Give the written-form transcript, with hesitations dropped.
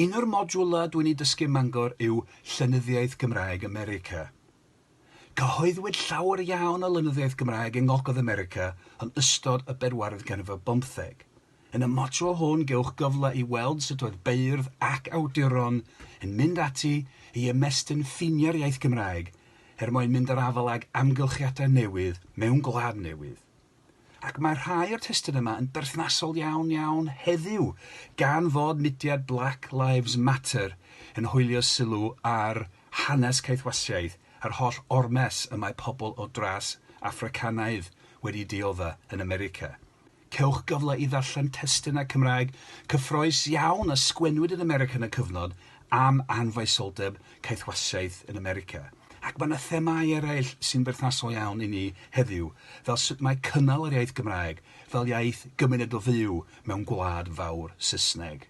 Un o'r modiwlau dwi'n ei dysgu Mangor yw Llenyddiaeth Gymraeg America. Cyhoeddwyd llawer iawn o lenyddiaeth Gymraeg yng Ngogledd America yn ystod y 4th ganrif 15. Yn y modiwl hwn gewch gyfle i weld sut oedd beirdd ac awduron yn mynd ati i ymestyn ffiniau'r iaith Gymraeg mwyn mynd ar afel ag amgylchiadau newydd mewn gwlad newydd. Ac mae rhai o'r testyn yma yn berthnasol iawn heddiw gan fod mudiad Black Lives Matter yn hwylio sylw ar hanes caethwasiaeth a'r holl ormes y mae pobl o dras Africanaidd wedi diodda yn America. Cewch gyfle i ddarllen testunau Cymraeg cyffroes iawn a sgwennwyd yn America yn y cyfnod am anfaisoldeb caethwasiaeth yn America. Ac mae yna themau eraill sy'n berthnasol iawn i ni heddiw, fel sut mae cynnal yr iaith Gymraeg fel iaith gymunedol fyw mewn gwlad fawr Saesneg.